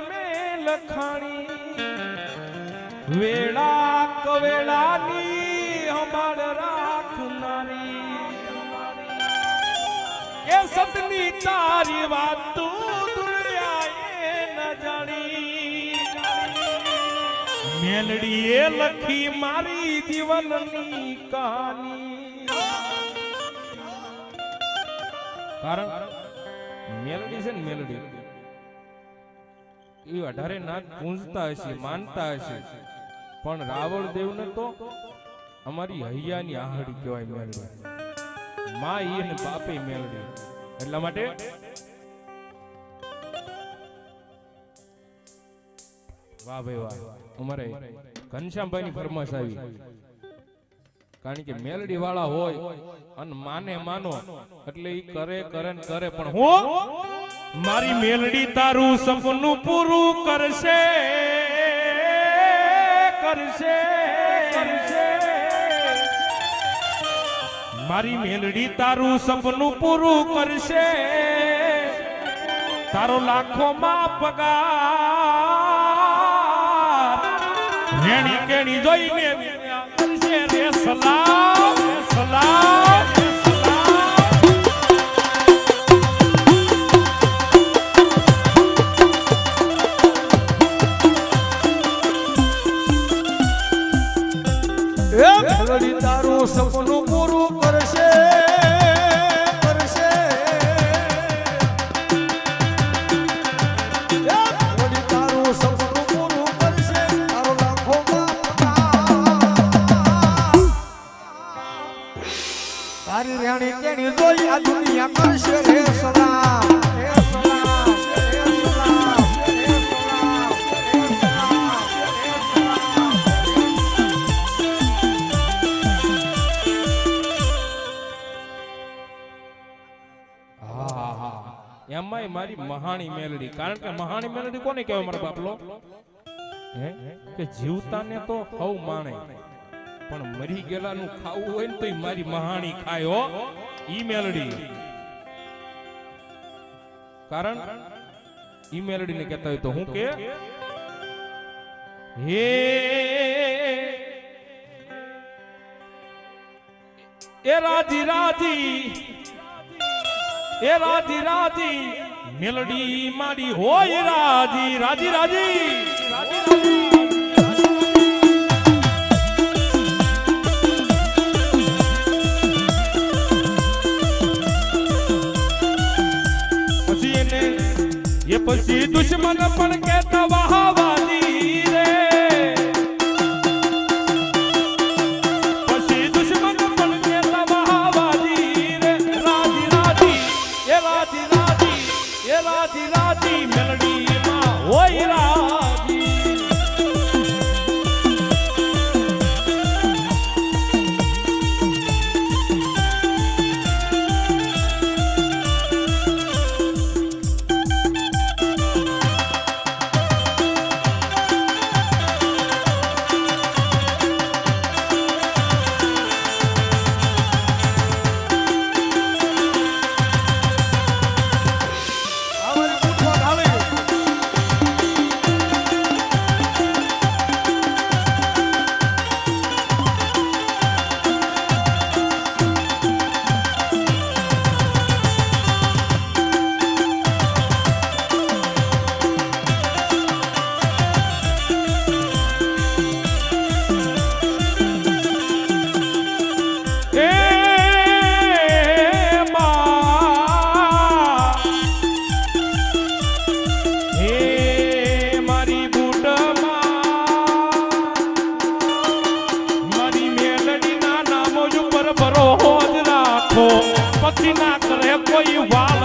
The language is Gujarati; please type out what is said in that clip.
મેં લખાણી વેળા કવેળાની હમાર રાખનારી એ સતની તારી વાત તું દુનિયાએ ન જાણી મેલડીએ લખી મારી જીવનની કહાની કારણ મેલડી છે ને મેલડી એ 18 નાથ પૂંજતા હશે માનતા હશે પણ રાવળ દેવને તો અમારી હૈયાની આહડી કહેવાય મેલડી માં ઈ અને બાપે મેલડી એટલા માટે વાહ ભાઈ વાહ અમારે ઘનશ્યામભાઈ ની ફરમાશ આવી કારણ કે મેલડી વાળા હોય અને માને માનો એટલે ઈ કરે કરે ને કરે પણ હું મારી મેલડી તારું સપનું પૂરું કરશે કરશે કરશે મારી મેલડી તારું સપનું પૂરું કરશે તારો લાખોમાં પગાર રેણી કેણી જોઈને કરશે રે સલામ સલામ મેલડી તારું સપનું પૂરું કરશે કરશે મેલડી તારું સપનું પૂરું કરશે તારો લાખો તારી રેણી કેણી જોઈ આ દુનિયા કરશે રે સલામ રે સલામ રે સલામ રે સલામ એમાંય મારી મહાણી મેલડી કારણ કે મહાણી મેલડી કોને કહેવાય મારા બાપલો હે કે જીવતાને તો હવ માણે પણ મરી ગયેલાનું ખાવું હોય ને તો મારી મહાણી ખાય હો ઈ મેલડી કારણ ઈ મેલડી ને કહેતા હોય તો હું કે હે એ રાજી રાજી એ રાજી રાજી મેલડી માડી હોય રાજી રાજી રાજી પછી એને એ પછી દુશ્મન પણ કહેતા વાહવાદી રે પછી દુશ્મન પણ કહેતા વાહવાદી રે રાજી રાજી એ રાજી રાજી એ રાજી રાજી મેલડી માં હોય રાજી પછી ના કરે કોઈ વાલ